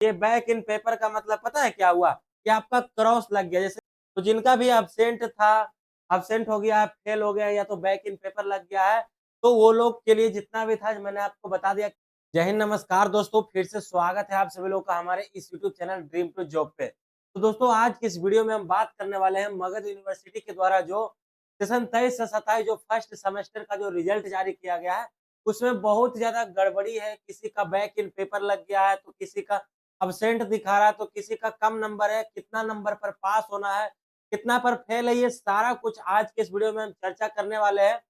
ये back in paper का मतलब पता है क्या हुआ कि आपका क्रॉस लग गया। जैसे तो जिनका भी एब्सेंट था, एब्सेंट हो गया, फेल हो गया या तो बैक इन पेपर लग गया है, तो वो लोग के लिए जितना भी था मैंने आपको बता दिया। जय हिंद, नमस्कार दोस्तों, फिर से स्वागत है आप सभी लोग का हमारे इस YouTube channel dream to job पे। तो दोस्तों आज की इस वीडियो में हम बात करने वाले हैं मगध यूनिवर्सिटी के द्वारा जो सेशन 23 से 27 जो फर्स्ट सेमेस्टर का जो रिजल्ट जारी किया गया है, उसमें बहुत ज्यादा गड़बड़ी है। किसी का बैक इन पेपर लग गया है, तो किसी का अब्सेंट दिखा रहा है, तो किसी का कम नंबर है, कितना नंबर पर पास होना है, कितना पर फेल है, ये सारा कुछ आज के इस वीडियो में हम चर्चा करने वाले हैं।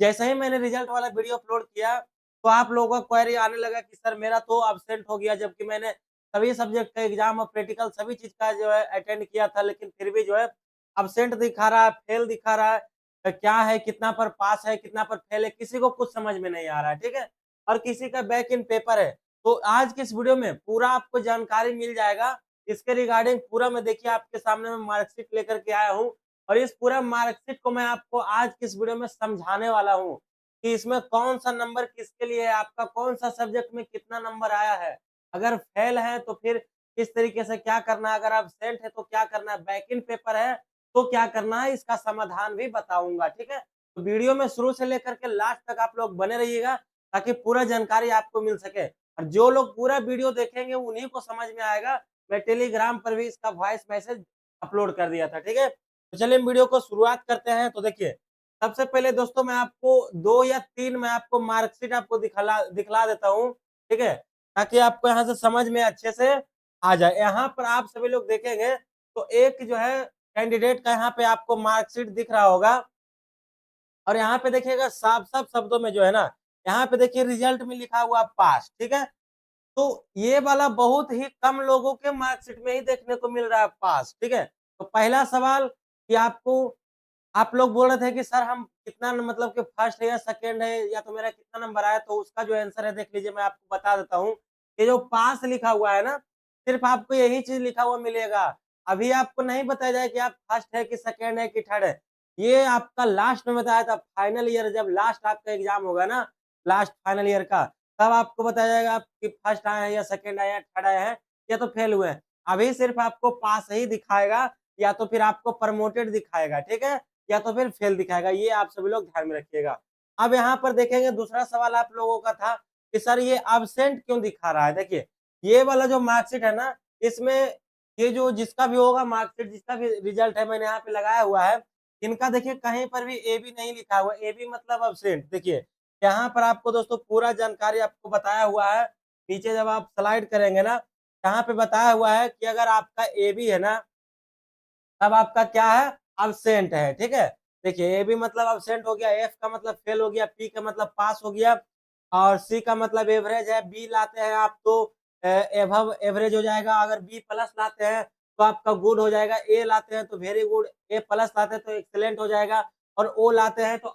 जैसे ही मैंने रिजल्ट वाला वीडियो अपलोड किया, तो आप लोगों का क्वेरी आने लगा कि सर मेरा तो अब्सेंट हो गया, जबकि मैंने सभी सब्जेक्ट का एग्जाम और प्रैक्टिकल सभी चीज का जो है अटेंड किया था, लेकिन फिर भी जो है अब्सेंट दिखा रहा है, फेल दिखा रहा है। क्या है, कितना पर पास है, कितना पर फेल है, किसी को कुछ समझ में नहीं आ रहा है, ठीक है। और किसी का बैक इन पेपर है। तो आज के इस वीडियो में पूरा आपको जानकारी मिल जाएगा इसके रिगार्डिंग। पूरा मैं देखिए आपके सामने में मार्कशीट लेकर के आया हूँ, और इस पूरा मार्कशीट को मैं आपको आज की इस वीडियो में समझाने वाला हूँ कि इसमें कौन सा नंबर किसके लिए है, आपका कौन सा सब्जेक्ट में कितना नंबर आया है, अगर फेल है तो फिर किस तरीके से क्या करना है, अगर एब्सेंट है तो क्या करना है, बैक इन पेपर है तो क्या करना है, इसका समाधान भी बताऊंगा, ठीक है। तो वीडियो में शुरू से लेकर के लास्ट तक आप लोग बने रहिएगा, ताकि पूरा जानकारी आपको मिल सके। और जो लोग पूरा वीडियो देखेंगे उन्हीं को समझ में आएगा। मैं टेलीग्राम पर भी इसका वॉइस मैसेज अपलोड कर दिया था, ठीक है। तो चलिए हम वीडियो को शुरुआत करते हैं। तो देखिए, सबसे पहले दोस्तों मैं आपको 2 या 3 मैं आपको मार्कशीट आपको दिखला देता हूँ, ठीक है, ताकि आपको यहाँ से समझ में अच्छे से आ जाए। यहाँ पर आप सभी लोग देखेंगे तो एक जो है कैंडिडेट का यहाँ पे आपको मार्कशीट दिख रहा होगा, और यहाँ पे देखिएगा साफ-साफ शब्दों में जो है ना, यहाँ पे देखिए रिजल्ट में लिखा हुआ पास, ठीक है। तो ये वाला बहुत ही कम लोगों के मार्कशीट में ही देखने को मिल रहा है पास, ठीक है। तो पहला सवाल कि आपको, आप लोग बोल रहे थे कि सर हम कितना मतलब कि फर्स्ट है या सेकंड है या तो मेरा कितना नंबर आया, तो उसका जो आंसर है देख लीजिए, मैं आपको बता देता हूँ। ये जो पास लिखा हुआ है ना, सिर्फ आपको यही चीज लिखा हुआ मिलेगा। अभी आपको नहीं बताया जाए कि आप फर्स्ट है कि सेकंड है कि थर्ड है। ये आपका लास्ट में बताया था, फाइनल ईयर जब लास्ट आपका एग्जाम होगा ना, लास्ट फाइनल ईयर का, तब आपको बताया जाएगा आप कि फर्स्ट आए हैं या सेकंड आए हैं, थर्ड आए हैं या तो फेल हुए हैं। अभी सिर्फ आपको पास ही दिखाएगा, या तो फिर आपको प्रमोटेड दिखाएगा, ठीक है, या तो फिर फेल दिखाएगा। ये आप सभी लोग ध्यान में रखिएगा। अब यहाँ पर देखेंगे दूसरा सवाल आप लोगों का था कि सर ये एब्सेंट क्यों दिखा रहा है। देखिए, ये वाला जो मार्कशीट है ना, इसमें ये जो जिसका भी होगा मार्कशीट, जिसका भी रिजल्ट है, मैंने यहाँ पे लगाया हुआ है, इनका देखिए कहीं पर भी ए बी नहीं लिखा हुआ। ए बी मतलब एब्सेंट। देखिए यहाँ पर आपको दोस्तों पूरा जानकारी आपको बताया हुआ है। नीचे जब आप स्लाइड करेंगे ना, यहाँ पे बताया हुआ है कि अगर आपका ए बी है ना, तब आपका क्या है, अब्सेंट है, ठीक है। देखिए ए बी मतलब अब्सेंट हो गया, एफ का मतलब फेल हो गया, पी का मतलब पास हो गया, और सी का मतलब एवरेज है, बी लाते हैं आप तो एवब एवरेज हो जाएगा, अगर बी प्लस लाते हैं तो आपका गुड हो जाएगा, ए लाते हैं तो वेरी गुड, ए प्लस लाते हैं तो एक्सेलेंट हो जाएगा, और ओ लाते हैं तो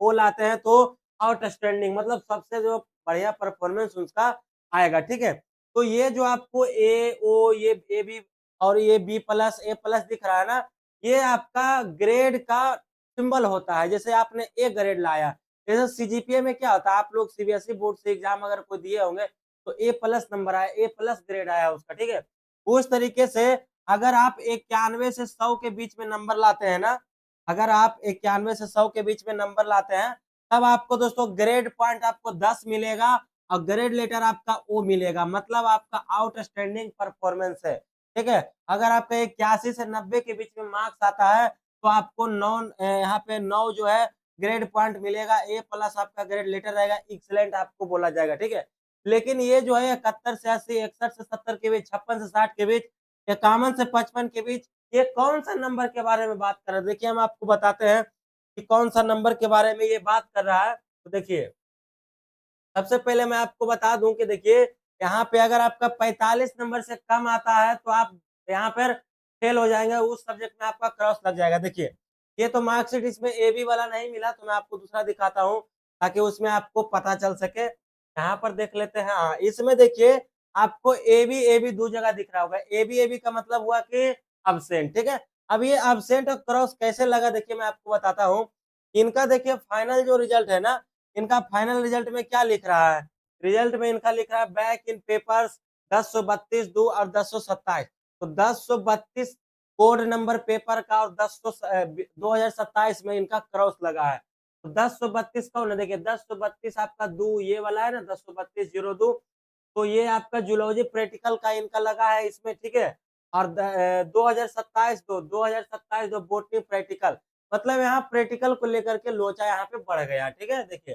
ओ लाते हैं तो आउटस्टैंडिंग, मतलब सबसे जो बढ़िया परफॉर्मेंस उसका आएगा, ठीक है। तो ये जो आपको ए ओ ये ए बी और ये बी प्लस ए प्लस दिख रहा है ना, ये आपका ग्रेड का सिंबल होता है। जैसे आपने ए ग्रेड लाया, जैसे सीजीपीए में क्या होता है, आप लोग सीबीएसई बोर्ड से एग्जाम अगर कोई दिए होंगे तो ए प्लस नंबर आया, ए प्लस ग्रेड आया उसका, ठीक है। उस तरीके से अगर आप 91 से 100 के बीच में नंबर लाते हैं ना, अगर आप 91 से 100 के बीच में नंबर लाते हैं, तब आपको दोस्तों ग्रेड पॉइंट आपको 10 मिलेगा, और ग्रेड लेटर आपका ओ मिलेगा, मतलब आपका आउटस्टैंडिंग परफॉर्मेंस है, ठीक है। अगर आपका 81 से 90 के बीच में मार्क्स आता है, तो आपको 9 यहाँ पे 9 जो है ग्रेड पॉइंट मिलेगा, ए प्लस आपका ग्रेड लेटर रहेगा, एक्सीलेंट आपको बोला जाएगा, ठीक है। लेकिन ये जो है 71 से 80, 61 से 70 के बीच, 56 से 60 के बीच, 51 से 55 के बीच, ये कौन सा नंबर के बारे में बात कर रहे हैं। देखिए हम आपको बताते हैं कि कौन सा नंबर के बारे में ये बात कर रहा है। तो देखिए, सबसे पहले मैं आपको बता दूं कि देखिए, यहाँ पे अगर आपका 45 नंबर से कम आता है तो आप यहाँ पर फेल हो जाएंगे, उस सब्जेक्ट में आपका क्रॉस लग जाएगा। देखिए, ये तो मार्कशीट इसमें ए बी वाला नहीं मिला, तो मैं आपको दूसरा दिखाता हूँ ताकि उसमें आपको पता चल सके। यहाँ पर देख लेते हैं। हाँ, इसमें देखिए आपको ए बी दो जगह दिख रहा होगा। ए बी का मतलब हुआ कि अब्सेंट, ठीक है। अब ये अब्सेंट और क्रॉस कैसे लगा, देखिए मैं आपको बताता हूँ। इनका देखिए फाइनल जो रिजल्ट है ना, इनका फाइनल रिजल्ट में क्या लिख रहा है, रिजल्ट में इनका लिख रहा है बैक इन पेपर्स 1032 2 और 1027। तो 1032 कोड नंबर पेपर का और 2027 में इनका क्रॉस लगा है। तो 1032 कौन है? देखिए 1032 आपका दो ये वाला है ना, 103202, तो ये आपका जूलॉजी प्रैक्टिकल का इनका लगा है इसमें, ठीक है। और 2027 दो बोटनी प्रैक्टिकल, मतलब यहाँ प्रैक्टिकल को लेकर के लोचा यहाँ पे बढ़ गया, ठीक है। देखिए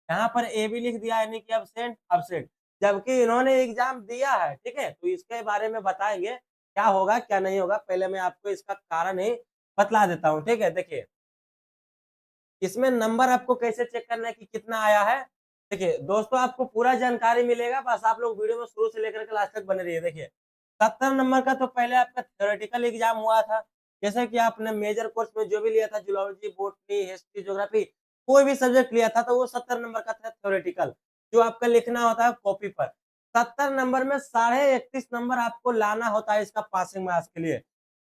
यहाँ पर ए भी लिख दिया, यानी कि अब्सेंट अब्सेंट, जबकि इन्होंने एग्जाम दिया है, ठीक है। तो इसके बारे में बताएंगे क्या होगा क्या नहीं होगा, पहले मैं आपको इसका कारण ही बतला देता हूँ, ठीक है। देखिए इसमें नंबर आपको कैसे चेक करना है कि कितना आया है। देखिए दोस्तों आपको पूरा जानकारी मिलेगा, बस आप लोग वीडियो में शुरू से लेकर के लास्ट तक बने रहिए। देखिए 70 नंबर का तो पहले आपका थ्योरेटिकल एग्जाम हुआ था, जैसे कि आपने मेजर कोर्स में जो भी लिया था, जूलॉजी, बॉटनी, हिस्ट्री, ज्योग्राफी, कोई भी सब्जेक्ट लिया था, तो वो 70 नंबर का था थ्योरेटिकल, जो आपका लिखना होता है कॉपी पर। 70 नंबर में 31.5 नंबर आपको लाना होता है इसका पासिंग मार्क्स के लिए।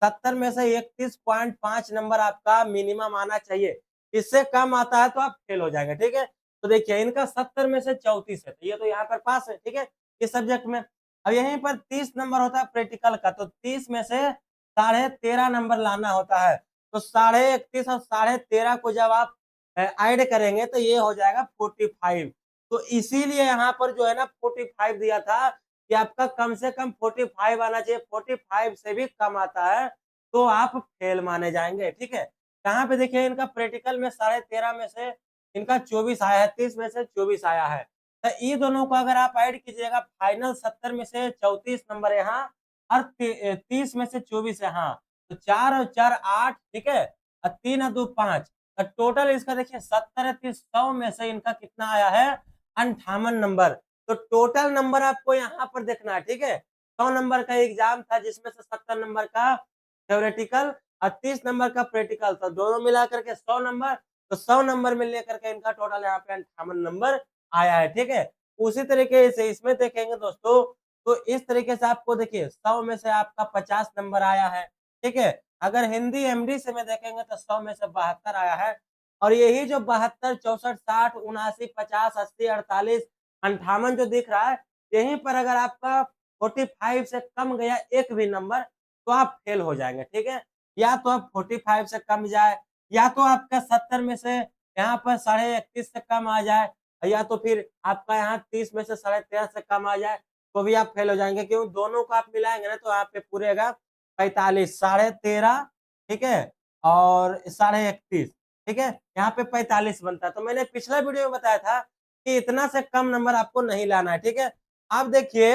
70 में से 31.5 नंबर आपका मिनिमम आना चाहिए, इससे कम आता है तो आप फेल हो जाएंगे, ठीक है। तो देखिए इनका 70 में से 34 है, तो ये तो यहाँ पर पास है, ठीक है, इस सब्जेक्ट में। अब यहीं पर 30 नंबर होता है प्रैक्टिकल का, तो 30 में से 13.5 नंबर लाना होता है। तो 31.5 और 13.5 को जब आप ऐड करेंगे तो ये हो जाएगा 45। तो इसीलिए यहाँ पर जो है ना 45 दिया था कि आपका कम से कम 45 आना चाहिए, 45 से भी कम आता है तो आप फेल माने जाएंगे, ठीक है। यहाँ पे देखिए इनका प्रैक्टिकल में 13.5 में से इनका 24 आया है, 30 में से 24 आया है। तो ये दोनों को अगर आप ऐड कीजिएगा, फाइनल 70 में से 34 नंबर यहाँ और 30 में से 24 यहाँ, तो 4 और 4 8, ठीक है, और 3 और 2 5, तो टोटल इसका देखिए 70 30 100 में से इनका कितना आया है? 58 नंबर। तो टोटल नंबर आपको यहाँ पर देखना है, ठीक है। 100 नंबर का एग्जाम था जिसमें से 70 नंबर का थ्योरेटिकल और 30 नंबर का प्रैक्टिकल था, दोनों मिला करके 100 नंबर। तो 100 नंबर में लेकर के इनका टोटल यहाँ पे 58 नंबर आया है, ठीक है। उसी तरीके से इसमें देखेंगे दोस्तों, तो इस तरीके से आपको देखिए 100 में से आपका 50 नंबर आया है, ठीक है। अगर हिंदी एमडी से में देखेंगे तो 100 में से 72 आया है। और यही जो 72 64 60 79 50 80 48 58 जो दिख रहा है, यहीं पर अगर आपका 45 से कम गया एक भी नंबर तो आप फेल हो जाएंगे, ठीक है। या तो आप 45 से कम जाए, या तो आपका 70 में से यहाँ पर 31.5 से कम आ जाए, या तो फिर आपका यहाँ 30 में से 13.5 से कम आ जाए, तो भी आप फेल हो जाएंगे। क्यों? दोनों को आप मिलाएंगे ना तो यहाँ पे पूरेगा 45, 13.5, ठीक है, और 31.5, ठीक है, यहाँ पे 45 बनता है। तो मैंने पिछला वीडियो में बताया था कि इतना से कम नंबर आपको नहीं लाना है, ठीक है। अब देखिए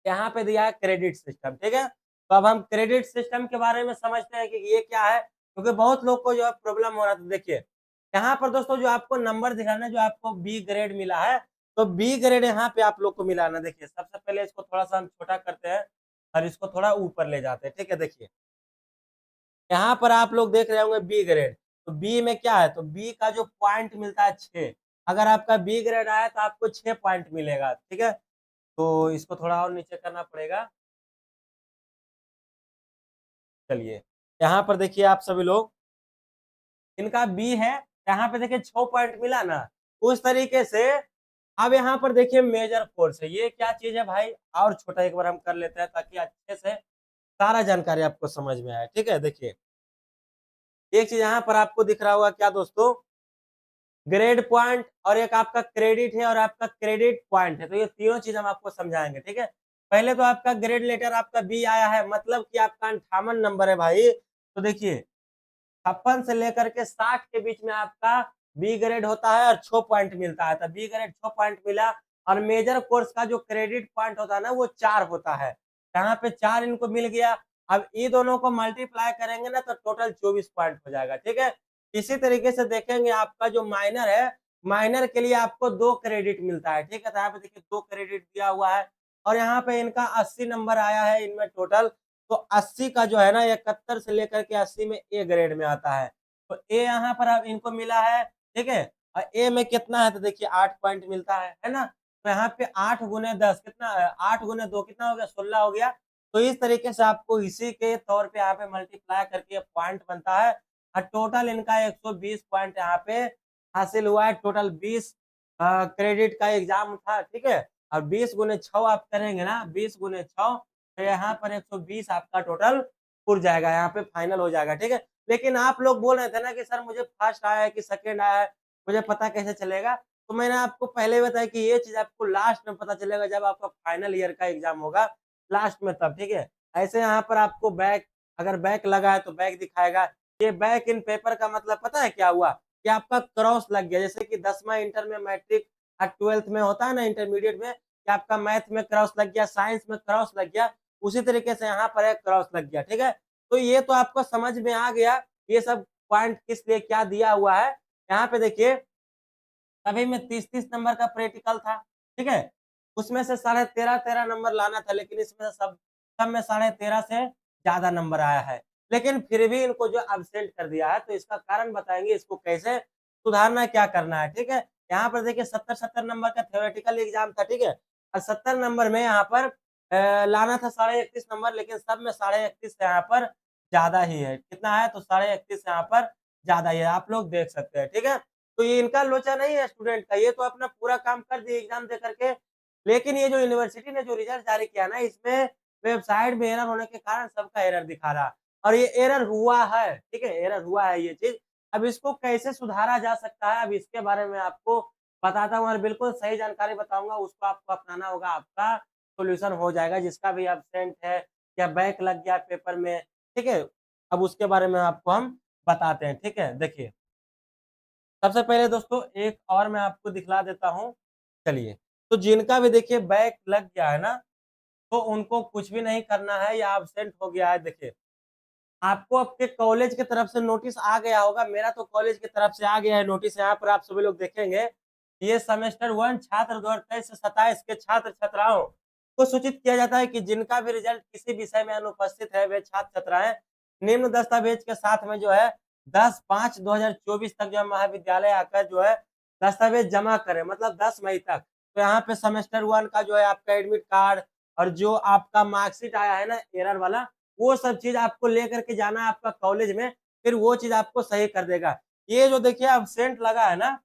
यहाँ पे दिया है क्रेडिट सिस्टम, ठीक है। तो अब हम क्रेडिट सिस्टम के बारे में समझते हैं कि ये क्या है, क्योंकि बहुत लोग को जो है प्रॉब्लम हो रहा था। देखिए यहाँ पर दोस्तों जो आपको नंबर दिखाना है, जो आपको बी ग्रेड मिला है, तो बी ग्रेड यहाँ पे आप लोग को मिला ना। देखिए सबसे पहले इसको थोड़ा सा हम छोटा करते हैं और इसको थोड़ा ऊपर ले जाते हैं, ठीक है। देखिए यहाँ पर आप लोग देख रहे होंगे बी ग्रेड, तो बी में क्या है, तो बी का जो पॉइंट मिलता है 6, अगर आपका बी ग्रेड आया तो आपको 6 पॉइंट मिलेगा, ठीक है। तो इसको थोड़ा और नीचे करना पड़ेगा। चलिए यहाँ पर देखिए आप सभी लोग, इनका बी है, यहाँ पे देखिए 6 पॉइंट मिला ना, उस तरीके से। अब यहाँ पर देखिए मेजर फोर्स है, ये क्या चीज है भाई, और छोटा एक बार हम कर लेते हैं ताकि अच्छे से सारा जानकारी आपको समझ में आए, ठीक है। देखिए एक चीज यहाँ पर आपको दिख रहा होगा क्या दोस्तों, ग्रेड पॉइंट, और एक आपका क्रेडिट है और आपका क्रेडिट पॉइंट है। तो ये तीनों चीज हम आपको समझाएंगे, ठीक है। पहले तो आपका ग्रेड लेटर आपका बी आया है, मतलब कि आपका 58 नंबर है भाई। तो देखिए 56 से लेकर के 60 के बीच में आपका बी ग्रेड होता है और 6 पॉइंट मिलता है। तो बी ग्रेड 6 पॉइंट मिला, और मेजर कोर्स का जो क्रेडिट पॉइंट होता है ना वो 4 होता है, यहाँ पे 4 इनको मिल गया। अब ये दोनों को मल्टीप्लाई करेंगे ना तो टोटल 24 पॉइंट हो जाएगा, ठीक है। इसी तरीके से देखेंगे आपका जो माइनर है, माइनर के लिए आपको 2 क्रेडिट मिलता है, ठीक है। तो यहाँ पे देखिए 2 क्रेडिट दिया हुआ है, और यहाँ पे इनका 80 नंबर आया है इनमें टोटल। तो 80 का जो है ना 71 से लेकर के 80 में ए ग्रेड में आता है। तो ए यहाँ पर अब इनको मिला है, ठीक है। और ए में कितना है, तो देखिए 8 पॉइंट मिलता है ना। तो यहाँ पे 8 गुने 10 कितना है, 8 गुने 2 कितना हो गया, 16 हो गया। तो इस तरीके से आपको इसी के तौर पे यहाँ पे मल्टीप्लाई करके पॉइंट बनता है, और टोटल इनका 120 पॉइंट यहाँ पे हासिल हुआ है। टोटल 20 क्रेडिट का एग्जाम था, ठीक है। और 20 गुने 6 आप करेंगे ना, 20 गुने 6 तो यहाँ पर 120 आपका टोटल उड़ जाएगा, यहाँ पे फाइनल हो जाएगा, ठीक है। लेकिन आप लोग बोल रहे थे ना कि सर मुझे फर्स्ट आया है कि सेकंड आया है, मुझे पता कैसे चलेगा? तो मैंने आपको पहले ही बताया कि ये चीज़ आपको लास्ट में पता चलेगा जब आपका फाइनल ईयर का एग्ज़ाम होगा, लास्ट में तब, ठीक है। ऐसे यहाँ पर आपको बैक अगर बैक लगा है तो बैक दिखाएगा। ये बैक इन पेपर का मतलब पता है क्या हुआ? कि आपका क्रॉस लग गया, जैसे कि 10वाँ इंटर में मैट्रिक 12th में होता है ना इंटरमीडिएट में कि आपका मैथ में क्रॉस लग गया, साइंस में क्रॉस लग गया, उसी तरीके से यहाँ पर एक क्रॉस लग गया, ठीक है? तो ये तो आपको समझ में आ गया, ये सब पॉइंट किस लिए क्या दिया हुआ है। यहाँ पे देखिए सभी में 30-30 नंबर का प्रैक्टिकल था, ठीक है? उसमें से साढ़े 13-13 नंबर लाना था, लेकिन इसमें सब में साढ़े 13 से ज़्यादा नंबर आया है। लेकिन फिर भी इनको जो एब्सेंट कर दिया है, तो इसका कारण बताएँगे, इसको कैसे सुधारना है, क्या करना है, ठीक है? यहाँ पर देखिए 70-70 नंबर का थ्योरेटिकल एग्ज़ाम था, ठीक है? और 70 नंबर में यहाँ पर लाना था साढ़े 31 नंबर, लेकिन सब में साढ़े 31 से यहाँ पर ज़्यादा ही है। कितना है? तो साढ़े 31 यहाँ पर ज़्यादा ही है, आप लोग देख सकते हैं, ठीक है? तो ये इनका लोचा नहीं है स्टूडेंट का, ये तो अपना पूरा काम कर दिए एग्ज़ाम दे करके। लेकिन ये जो यूनिवर्सिटी ने जो रिज़ल्ट जारी किया ना, इसमें वेबसाइट में एरर होने के कारण सबका एरर दिखा रहा। और ये एरर हुआ है, ठीक है? एरर हुआ है ये चीज़। अब इसको कैसे सुधारा जा सकता है, अब इसके बारे में आपको बताता हूँ और बिल्कुल सही जानकारी बताऊँगा, उसको आपको अपनाना होगा, आपका सॉल्यूशन हो जाएगा। जिसका भी एब्सेंट है या बैक लग गया पेपर में, ठीक है? अब उसके बारे में आपको हम बताते हैं, ठीक है? देखिए सबसे पहले दोस्तों एक और मैं आपको दिखला देता हूँ, चलिए। तो जिनका भी देखिए बैक लग गया है ना, तो उनको कुछ भी नहीं करना है या एब्सेंट हो गया है देखिए, आपको आपके कॉलेज की तरफ से नोटिस आ गया होगा, मेरा तो कॉलेज की तरफ से आ गया है नोटिस, यहाँ पर आप सभी लोग देखेंगे। ये सेमेस्टर 1 छात्र 2023 से 27 के छात्र-छात्राओं को सूचित किया जाता है कि जिनका भी रिजल्ट किसी विषय में अनुपस्थित है, वे छात्र-छात्राएँ निम्न दस्तावेज के साथ में जो है 10/5/2024 तक जो है महाविद्यालय आकर जो है दस्तावेज जमा करें, मतलब 10 मई तक। तो यहाँ पे सेमेस्टर 1 का जो है आपका एडमिट कार्ड और जो आपका मार्कशीट आया है ना एरर वाला, वो सब चीज़ आपको लेकर के जाना है आपका कॉलेज में, फिर वो चीज़ आपको सही कर देगा। ये जो देखिए एब्सेंट लगा है ना,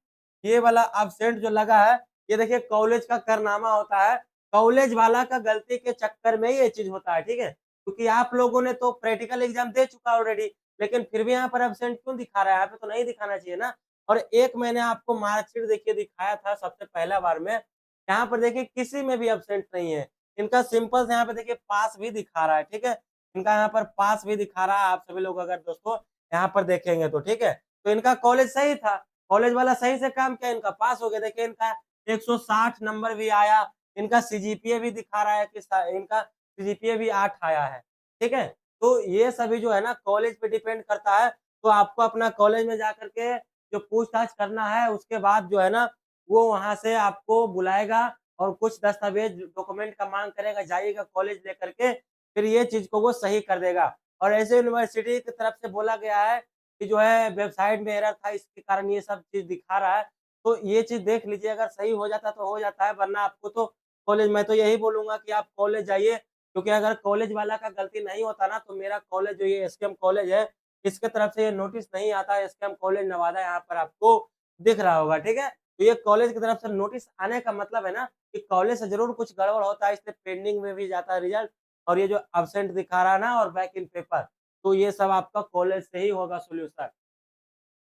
ये वाला एब्सेंट जो लगा है, ये देखिए कॉलेज का कारनामा होता है। कॉलेज वाला का गलती के चक्कर में ये चीज़ होता है, ठीक है? क्योंकि आप लोगों ने तो प्रैक्टिकल एग्ज़ाम दे चुका ऑलरेडी, लेकिन फिर भी यहाँ पर एब्सेंट क्यों दिखा रहा है? यहाँ पे तो नहीं दिखाना चाहिए ना। और एक मैंने आपको मार्कशीट देखिए दिखाया था सबसे पहला बार में, यहाँ पर देखिए किसी में भी एब्सेंट नहीं है। इनका सिंपल से यहाँ पे देखिए पास भी दिखा रहा है, ठीक है? इनका यहाँ पर पास भी दिखा रहा है, आप सभी लोग अगर दोस्तों यहाँ पर देखेंगे तो, ठीक है? तो इनका कॉलेज सही था, कॉलेज वाला सही से काम किया, इनका पास हो गया। देखिए इनका 160 नंबर भी आया, इनका सीजीपीए भी दिखा रहा है कि स इनका सीजीपीए भी 8 आया है, ठीक है? तो ये सभी जो है ना कॉलेज पे डिपेंड करता है, तो आपको अपना कॉलेज में जाकर के जो पूछताछ करना है, उसके बाद जो है ना, वो वहाँ से आपको बुलाएगा और कुछ दस्तावेज डॉक्यूमेंट का माँग करेगा, जाइएगा कॉलेज लेकर के, फिर ये चीज़ को वो सही कर देगा। और ऐसे यूनिवर्सिटी की तरफ से बोला गया है कि जो है वेबसाइट में एरर था, इसके कारण ये सब चीज़ दिखा रहा है। तो ये चीज़ देख लीजिए, अगर सही हो जाता तो हो जाता है, वरना आपको तो कॉलेज मैं तो यही बोलूँगा कि आप कॉलेज जाइए, क्योंकि अगर कॉलेज वाला का गलती नहीं होता ना, तो मेरा कॉलेज जो ये एसकेएम कॉलेज है, इसके तरफ से ये नोटिस नहीं आता है, एसकेएम कॉलेज नवादा यहाँ पर आपको दिख रहा होगा, ठीक है? तो ये कॉलेज की तरफ से नोटिस आने का मतलब है ना कि कॉलेज से ज़रूर कुछ गड़बड़ होता है, इसलिए पेंडिंग में भी जाता है रिज़ल्ट और ये जो एब्सेंट दिखा रहा है ना और बैक इन पेपर, तो ये सब आपका कॉलेज से ही होगा सॉल्यूशन।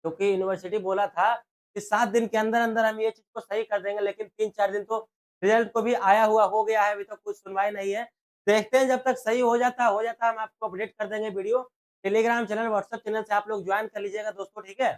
क्योंकि यूनिवर्सिटी बोला था कि 7 दिन के अंदर-अंदर हम ये चीज़ को सही कर देंगे, लेकिन 3-4 दिन तो रिज़ल्ट को भी आया हुआ हो गया है, अभी तक कुछ सुनवाई नहीं है। देखते हैं जब तक सही हो जाता है हम आपको अपडेट कर देंगे video. Telegram channel, WhatsApp channel से आप लोग जॉइन कर लीजिएगा दोस्तों, ठीक है?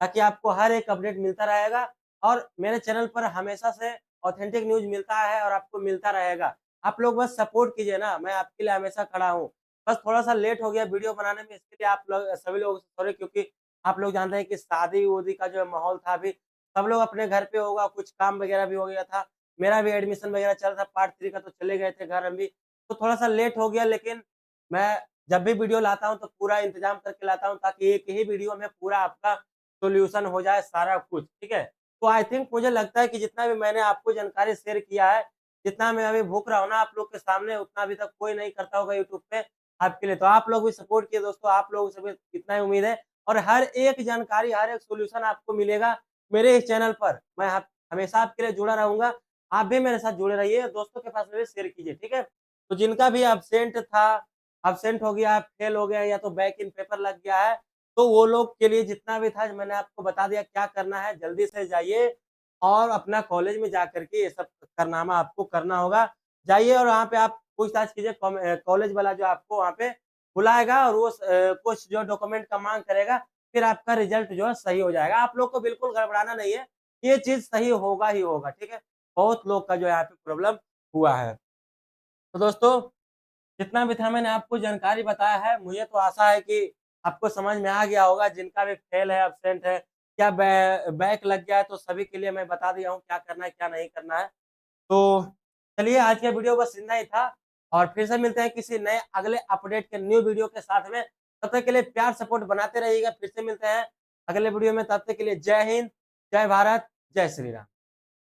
ताकि आपको हर एक अपडेट मिलता रहेगा और मेरे चैनल पर हमेशा से ऑथेंटिक न्यूज़ मिलता है और आपको मिलता रहेगा। आप लोग बस सपोर्ट कीजिए ना, मैं आपके लिए हमेशा खड़ा हूँ। बस थोड़ा-सा लेट हो गया वीडियो बनाने में, इसके लिए आप लोग सभी लोगों से सॉरी, क्योंकि आप लोग जानते हैं कि शादी-उदी का जो माहौल था अभी, सब लोग अपने घर पे होगा, कुछ काम वगैरह भी हो गया था। मेरा भी एडमिशन वगैरह चल रहा था, पार्ट 3 का, तो चले गए थे घर हम भी। तो थोड़ा-सा लेट हो गया, लेकिन मैं जब भी वीडियो लाता हूँ तो पूरा इंतज़ाम करके लाता हूँ ताकि एक ही वीडियो में पूरा आपका सॉल्यूशन हो जाए सारा कुछ, ठीक है? तो आई थिंक मुझे लगता है कि जितना भी मैंने आपको जानकारी शेयर किया है, जितना मैं अभी भूक रहा हूँ ना आप लोग के सामने, उतना अभी तक कोई नहीं करता होगा यूट्यूब पे आपके लिए। तो आप लोग भी सपोर्ट किए दोस्तों, आप लोगों से भी इतना ही उम्मीद है। और हर एक जानकारी, हर एक सॉल्यूशन आपको मिलेगा मेरे इस चैनल पर। मैं ह हमेशा आपके लिए जुड़ा रहूँगा। आप भी मेरे साथ जुड़े रहिए, दोस्तों के पास में भी शेयर कीजिए, ठीक है? तो जिनका भी एब्सेंट था, एब्सेंट हो गया, फेल हो गया या तो बैक इन पेपर लग गया है, तो वो लोग के लिए जितना भी था मैंने आपको बता दिया क्या करना है, जल्दी से जाइए और अपना कॉलेज में जाकर के ये सब कारनामा आपको करना होगा। जाइए और वहाँ पे आप पूछताछ कीजिए कॉलेज वाला जो आपको वहाँ पे बुलाएगा और वो कुछ जो डॉक्यूमेंट का माँग करेगा, फिर आपका रिज़ल्ट जो है सही हो जाएगा। आप लोग को बिल्कुल घबराना नहीं है, ये चीज़ सही होगा ही होगा, ठीक है? बहुत लोग का जो है यहाँ पे प्रॉब्लम हुआ है। तो दोस्तों, जितना भी था मैंने आपको जानकारी बताया है, मुझे तो आशा है कि आपको समझ में आ गया होगा जिनका भी फेल है, एब्सेंट है या बैक लग गया है तो सभी के लिए मैं बता दिया हूँ क्या करना है, क्या नहीं करना है। तो चलिए आज का वीडियो बस इतना ही था और फिर से मिलते हैं किसी नए अगले अपडेट के न्यू वीडियो के साथ में। तब तक के लिए प्यार सपोर्ट बनाते रहिएगा। फिर से मिलते हैं अगले वीडियो में, तब तक के लिए जय हिंद, जय भारत, जय श्री राम।